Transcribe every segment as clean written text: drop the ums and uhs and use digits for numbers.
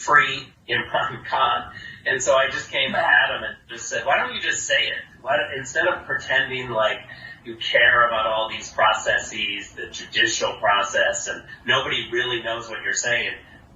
free Imran Khan. And so I just came at him and just said, why don't you just say it? Instead of pretending like you care about all these processes, the judicial process, and nobody really knows what you're saying,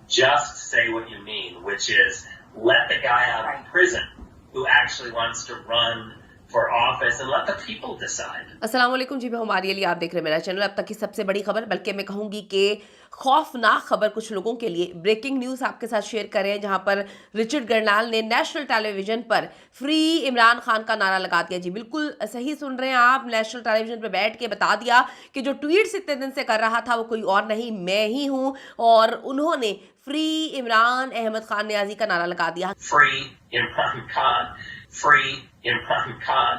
just say what you mean, which is let the guy out of prison who actually wants to run for office and let the people decide. अस्सलाम वालेकुम जी, मैं हमारे लिए आप देख रहे हैं मेरा चैनल। अब तक की सबसे बड़ी खबर, बल्कि मैं कहूंगी कि खौफनाक खबर कुछ लोगों के लिए, ब्रेकिंग न्यूज़ आपके साथ शेयर कर रहे हैं, जहां पर रिचर्ड गर्नाल ने नेशनल टेलीविजन पर फ्री इमरान खान का नारा लगा दिया। जी बिल्कुल सही सुन रहे हैं आप, नेशनल टेलीविजन पर बैठ के बता दिया कि जो ट्वीट्स इतने दिन से कर रहा था वो कोई और नहीं, मैं ही हूं। और उन्होंने फ्री इमरान अहमद खान नियाजी का नारा लगा दिया। Free Imran Khan, free Imran Khan,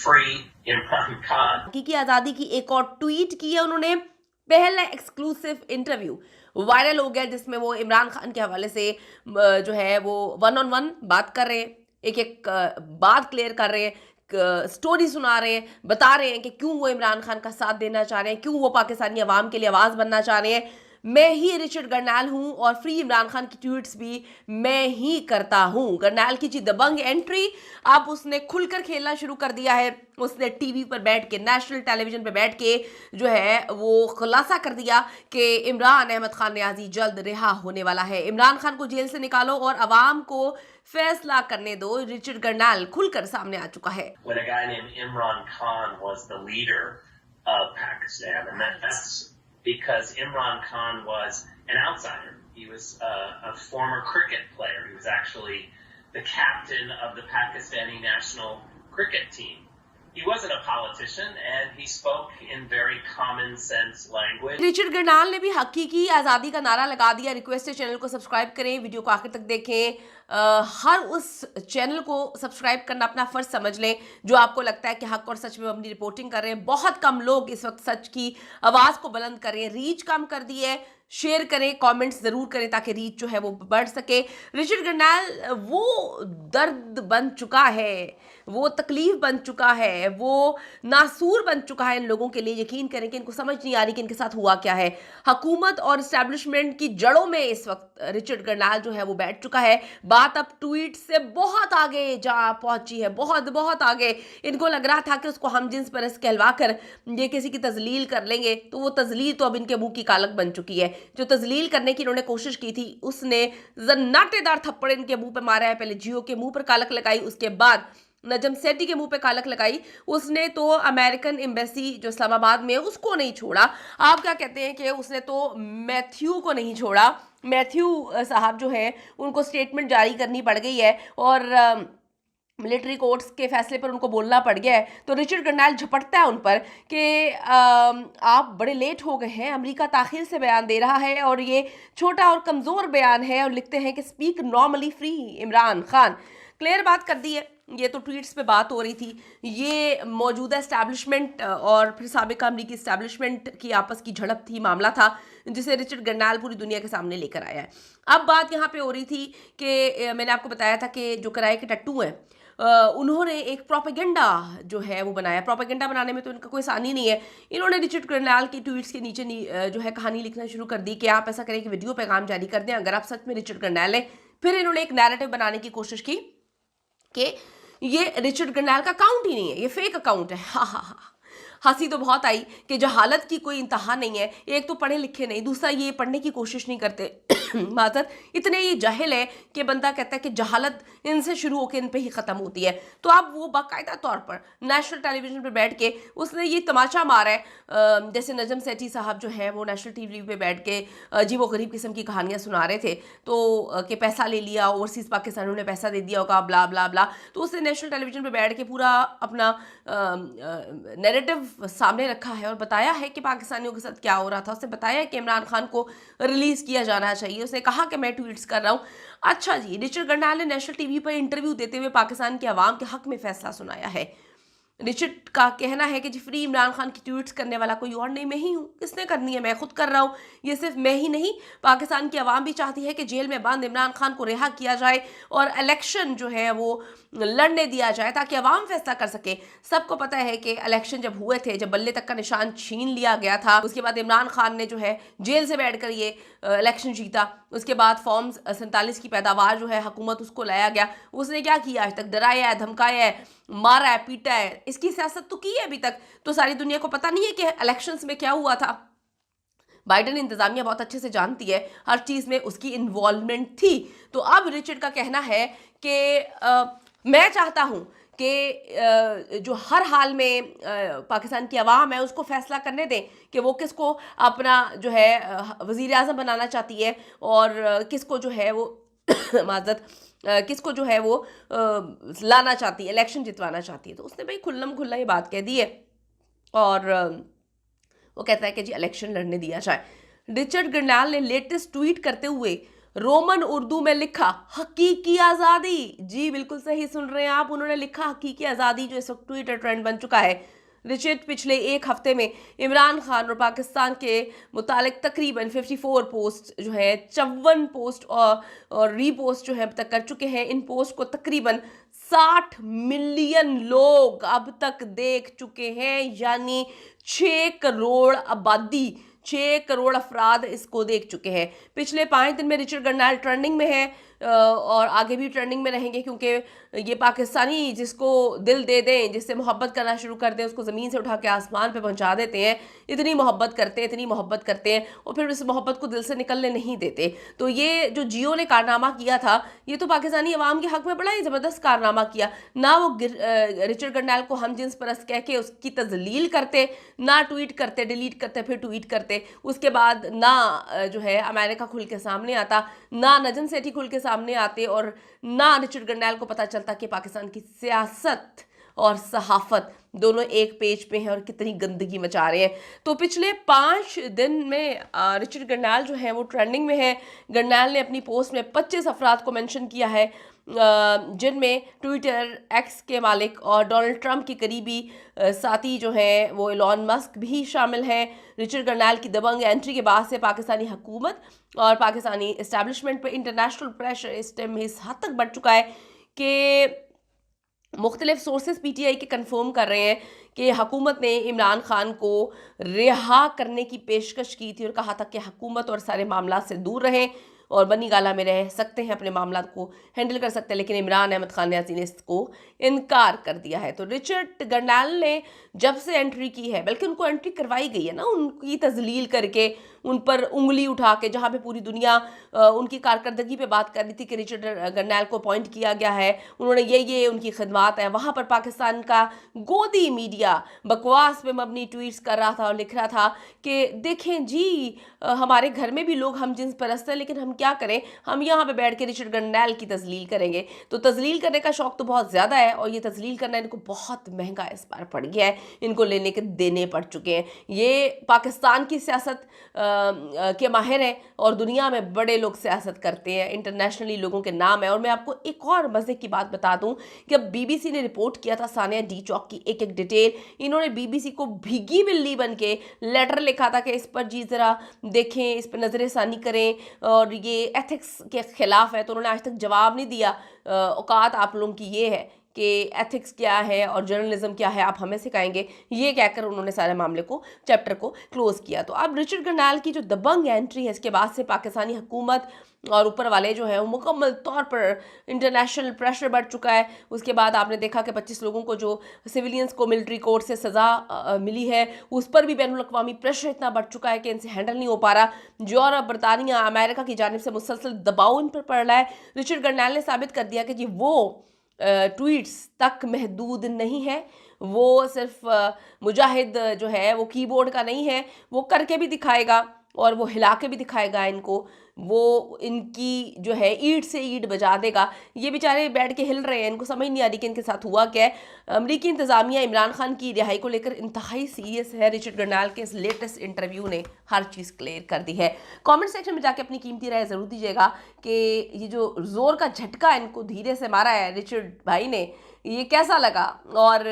free Imran Khan. की आज़ादी की एक और ट्वीट की है उन्होंने। पहला एक्सक्लूसिव इंटरव्यू वायरल हो गया जिसमें वो इमरान खान के हवाले से जो है वो 1-on-1 बात कर रहे हैं, एक एक बात क्लियर कर रहे हैं, स्टोरी सुना रहे हैं, बता रहे हैं कि क्यों वो इमरान खान का साथ देना चाह रहे हैं, क्यों वो पाकिस्तानी अवाम के लिए आवाज़ बनना चाह रहे हैं। मैं ही रिचर्ड गर्नाल हूं और फ्री इमरान खान की ट्वीट्स भी मैं ही करता हूं। गर्नाल की जी दबंग एंट्री, अब उसने खुलकर खेलना शुरू कर दिया है। उसने टीवी पर बैठ के, नेशनल टेलीविजन पर बैठ के जो है वो खुलासा कर दिया कि इमरान अहमद खान नियाजी जल्द रिहा होने वाला है। इमरान खान को जेल से निकालो और अवाम को फैसला करने दो। रिचर्ड गर्नाल खुलकर सामने आ चुका है। When a guy named Imran Khan was the leader of Pakistan, and that's because Imran Khan was an outsider. He was a former cricket player. He was actually the captain of the Pakistani national cricket team. He wasn't a politician, and he spoke in very common sense language. Richard गर्नाल ने भी हकीकी आज़ादी का नारा लगा दिया। Request है चैनल को सब्सक्राइब करें, वीडियो को आखिर तक देखें। हर उस चैनल को सब्सक्राइब करना अपना फ़र्ज समझ लें जो आपको लगता है कि हक और सच में अपनी रिपोर्टिंग कर रहे हैं। बहुत कम लोग इस वक्त सच की आवाज़ को बुलंद कर रहे हैं। रीच कम कर दी है, शेयर करें, कमेंट्स ज़रूर करें ताकि रीच जो है वो बढ़ सके। रिचर्ड गर्नाल वो दर्द बन चुका है, वो तकलीफ बन चुका है, वो नासूर बन चुका है इन लोगों के लिए। यकीन करें कि इनको समझ नहीं आ रही कि इनके साथ हुआ क्या है। हुकूमत और इस्टेब्लिशमेंट की जड़ों में इस वक्त रिचर्ड गर्नाल जो है वो बैठ चुका है। बात अब ट्वीट से बहुत आगे जा पहुंची है, बहुत बहुत आगे। इनको लग रहा था कि उसको हम जिन्स परस्त कहलवा कर ये किसी की तजलील कर लेंगे, तो वो तजलील तो अब इनके मुंह की कालक बन चुकी है। जो तजलील करने की इन्होंने कोशिश की थी उसने जन्नाटेदार थप्पड़ इनके मुंह पे मारा है। पहले जियो के मुंह पर कालक लगाई, उसके बाद नजम सेठी के मुंह पे कालक लगाई। उसने तो अमेरिकन एम्बेसी जो इस्लामाबाद में है उसको नहीं छोड़ा। आप क्या कहते हैं कि उसने तो मैथ्यू को नहीं छोड़ा। मैथ्यू साहब जो है उनको स्टेटमेंट जारी करनी पड़ गई है और मिलिट्री कोर्ट्स के फैसले पर उनको बोलना पड़ गया है। तो रिचर्ड गर्नाल झपटता है उन पर कि आप बड़े लेट हो गए हैं, अमेरिका ताखिर से बयान दे रहा है और ये छोटा और कमज़ोर बयान है, और लिखते हैं कि speak normally free Imran Khan. Clear बात कर दी है। ये तो ट्वीट्स पे बात हो रही थी, ये मौजूदा इस्टेब्लिशमेंट और फिर साबिका अमरीकी इस्टेब्लिशमेंट की आपस की झड़प थी, मामला था जिसे रिचर्ड गर्नाल पूरी दुनिया के सामने लेकर आया है। अब बात यहाँ पे हो रही थी कि मैंने आपको बताया था कि जो कराए के टट्टू हैं उन्होंने एक प्रोपेगेंडा जो है वो बनाया। प्रोपेगेंडा बनाने में तो इनका कोई आसानी नहीं है। इन्होंने रिचर्ड गर्नाल की ट्वीट्स के नीचे जो है कहानी लिखना शुरू कर दी कि आप ऐसा करें कि वीडियो पैगाम जारी कर दें अगर आप सच में रिचर्ड गर्नाल हैं। फिर इन्होंने एक नैरेटिव बनाने की कोशिश की कि ये रिचर्ड गर्नाल का अकाउंट ही नहीं है, ये फेक अकाउंट है। हा हा हा। हंसी तो बहुत आई कि जहालत की कोई इंतहा नहीं है। एक तो पढ़े लिखे नहीं, दूसरा ये पढ़ने की कोशिश नहीं करते। माजर इतने ये जाहिल है कि बंदा कहता है कि जहालत इनसे शुरू होकर इन पे ही ख़त्म होती है। तो अब वो बाकायदा तौर पर नेशनल टेलीविजन पे बैठ के उसने ये तमाचा मारा है। जैसे नजम सेठी साहब जो है वो नेशनल टीवी पे बैठ के अजीब व गरीब किस्म की कहानियाँ सुना रहे थे, तो कि पैसा ले लिया, ओवरसीज़ पाकिस्तानियों ने पैसा दे दिया होगा, ब्ला ब्ला ब्ला। तो उसने नेशनल टेलीविजन पे बैठ के पूरा अपना नैरेटिव सामने रखा है और बताया है कि पाकिस्तानियों के साथ क्या हो रहा था। उसने बताया है कि इमरान खान को रिलीज़ किया जाना चाहिए। उसने कहा कि मैं ट्वीट्स कर रहा हूँ। अच्छा जी, रिचर्ड गर्नाल ने नेशनल टीवी पर इंटरव्यू देते हुए पाकिस्तान के अवाम के हक में फैसला सुनाया है। रिचर्ड का कहना है कि जी फ्री इमरान खान की ट्वीट्स करने वाला कोई और नहीं, मैं ही हूँ। किसने करनी है? मैं खुद कर रहा हूँ। ये सिर्फ मैं ही नहीं, पाकिस्तान की आवाम भी चाहती है कि जेल में बंद इमरान खान को रिहा किया जाए और इलेक्शन जो है वो लड़ने दिया जाए ताकि अवाम फैसला कर सके। सबको पता है कि इलेक्शन जब हुए थे, जब बल्ले तक का निशान छीन लिया गया था, उसके बाद इमरान खान ने जो है जेल से बैठकर ये इलेक्शन जीता। उसके बाद फॉर्म 47 की पैदावार जो है हुकूमत उसको लाया गया। उसने क्या किया? आज तक डराया है, धमकाया है, मारा है, पीटा है। इसकी सियासत तो की है अभी तक। तो सारी दुनिया को पता नहीं है कि इलेक्शंस में क्या हुआ था। बाइडेन इंतजामिया बहुत अच्छे से जानती है, हर चीज़ में उसकी इन्वॉल्वमेंट थी। तो अब रिचर्ड का कहना है कि मैं चाहता हूँ कि जो हर हाल में पाकिस्तान की आवाम है उसको फैसला करने दें कि वो किसको अपना जो है वज़ीर आज़म बनाना चाहती है और किसको जो है वो माजरत किसको जो है वो लाना चाहती है, इलेक्शन जितवाना चाहती है। तो उसने भाई खुल्लम खुल्ला ये बात कह दी है और वो कहता है कि जी इलेक्शन लड़ने दिया जाए। रिचर्ड ग्रनाल ने लेटेस्ट ट्वीट करते हुए रोमन उर्दू में लिखा हकीकी आज़ादी। जी बिल्कुल सही सुन रहे हैं आप, उन्होंने लिखा हकीकी आज़ादी, जो इस वक्त ट्विटर ट्रेंड बन चुका है। रिचर्ड पिछले एक हफ्ते में इमरान खान और पाकिस्तान के मुतालिक तकरीबन 54 पोस्ट जो है 54 पोस्ट और रीपोस्ट जो है अब तक कर चुके हैं। इन पोस्ट को तकरीबन 60 मिलियन लोग अब तक देख चुके हैं, यानी 6 करोड़ आबादी, 6 करोड़ अफराद इसको देख चुके हैं। पिछले 5 दिन में रिचर्ड ग्रनाल ट्रेंडिंग में है और आगे भी ट्रेंडिंग में रहेंगे, क्योंकि ये पाकिस्तानी जिसको दिल दे दें, जिससे मोहब्बत करना शुरू कर दें, उसको ज़मीन से उठा के आसमान पे पहुंचा देते हैं। इतनी मोहब्बत करते हैं, इतनी मोहब्बत करते हैं और फिर इस मोहब्बत को दिल से निकलने नहीं देते। तो ये जो जियो ने कारनामा किया था, ये तो पाकिस्तानी अवाम के हक़ में बड़ा ही ज़बरदस्त कारनामा किया। ना वो रिचर्ड ग्रनाल को हम जिन्स परस्त कह के उसकी तजलील करते, ना ट्वीट करते, डिलीट करते, फिर ट्वीट करते। उसके बाद ना जो है अमेरिका खुल के सामने आता, ना नजम सेठी खुल के सामने आते और ना रिचर्ड ग्रनाल को पता चलता कि पाकिस्तान की सियासत और सहाफत दोनों एक पेज पे हैं और कितनी गंदगी मचा रहे हैं। तो पिछले 5 दिन में रिचर्ड ग्रनाल जो है वो ट्रेंडिंग में है। ग्रनाल ने अपनी पोस्ट में 25 अफराद को मेंशन किया है, जिनमें ट्विटर एक्स के मालिक और डोनाल्ड ट्रंप की करीबी साथी जो हैं वो एलॉन मस्क भी शामिल हैं। रिचर्ड ग्रनाल की दबंग एंट्री के बाद से पाकिस्तानी हुकूमत और पाकिस्तानी इस्टेब्लिशमेंट पे इंटरनेशनल प्रेशर इस टाइम इस हद तक बढ़ चुका है कि मुख्तलिफ सोर्सेज PTI के कंफर्म कर रहे हैं कि हुकूमत ने इमरान खान को रिहा करने की पेशकश की थी और कहा था कि हुकूमत और सारे मामला से दूर रहें और बनी गाला में रह सकते हैं, अपने मामला को हैंडल कर सकते हैं। लेकिन इमरान अहमद खान न्याज़ी ने इसको इनकार कर दिया है। तो रिचर्ड ग्रनाल ने जब से एंट्री की है, बल्कि उनको एंट्री करवाई गई है ना, उनकी तजलील करके, उन पर उंगली उठा के, जहाँ पे पूरी दुनिया उनकी कारकर्दगी पे बात कर रही थी कि रिचर्ड ग्रनाल को अपॉइंट किया गया है, उन्होंने ये उनकी खिदमात है, वहाँ पर पाकिस्तान का गोदी मीडिया बकवास पे मबनी ट्वीट्स कर रहा था और लिख रहा था कि देखें जी हमारे घर में भी लोग हम जिन्स परस्त हैं, लेकिन हम क्या करें, हम यहाँ पे बैठ के रिचर्ड ग्रनाल की तजलील करेंगे। तो तजलील करने का शौक तो बहुत ज़्यादा है और ये तजलील करना इनको बहुत महंगा इस बार पड़ गया है, इनको लेने के देने पड़ चुके हैं। ये पाकिस्तान की सियासत के माहिर हैं और दुनिया में बड़े लोग सियासत करते हैं, इंटरनेशनली लोगों के नाम है। और मैं आपको एक और मज़े की बात बता दूं कि अब BBC ने रिपोर्ट किया था सानिया डी चौक की एक एक डिटेल। इन्होंने BBC को भीगी बिल्ली बन के लेटर लिखा था कि इस पर जी ज़रा देखें, इस पर नज़रसानी करें और ये एथिक्स के ख़िलाफ़ है। तो उन्होंने आज तक जवाब नहीं दिया। औकात आप लोगों की ये है कि एथिक्स क्या है और जर्नलिज्म क्या है, आप हमें सिखाएंगे, ये कहकर उन्होंने सारे मामले को, चैप्टर को क्लोज किया। तो अब रिचर्ड ग्रनाल की जो दबंग एंट्री है, इसके बाद से पाकिस्तानी हुकूमत और ऊपर वाले जो है वो मुकम्मल तौर पर इंटरनेशनल प्रेशर बढ़ चुका है। उसके बाद आपने देखा कि 25 लोगों को जो सिविलियंस को मिलिट्री कोर्ट से सज़ा मिली है, उस पर भी बैनुल अक़वामी प्रेशर इतना बढ़ चुका है कि इनसे हैंडल नहीं हो पा रहा। यूरोप, बरतानिया, अमेरिका की जानिब से मुसलसल दबाव इन पर पड़ रहा है। रिचर्ड ग्रनाल ने साबित कर दिया कि जी वो ट्वीट्स तक महदूद नहीं है, वो सिर्फ मुजाहिद जो है वो कीबोर्ड का नहीं है, वो करके भी दिखाएगा और वो हिला के भी दिखाएगा इनको, वो इनकी जो है ईंट से ईंट बजा देगा। ये बेचारे बैठ के हिल रहे हैं, इनको समझ नहीं आ रही कि इनके साथ हुआ क्या है। अमरीकी इंतज़ामिया इमरान खान की रिहाई को लेकर इंतहाई सीरियस है। रिचर्ड ग्रनाल के इस लेटेस्ट इंटरव्यू ने हर चीज़ क्लियर कर दी है। कमेंट सेक्शन में जाके अपनी कीमती राय ज़रूर दीजिएगा कि ये जो ज़ोर का झटका इनको धीरे से मारा है रिचर्ड भाई ने, ये कैसा लगा? और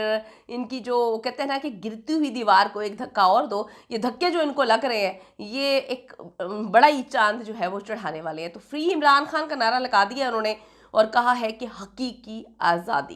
इनकी जो कहते हैं ना कि गिरती हुई दीवार को एक धक्का और दो, ये धक्के जो इनको लग रहे हैं, ये एक बड़ा ही चाँद जो है वो चढ़ाने वाले हैं। तो फ्री इमरान खान का नारा लगा दिया उन्होंने और कहा है कि हकीकी आज़ादी।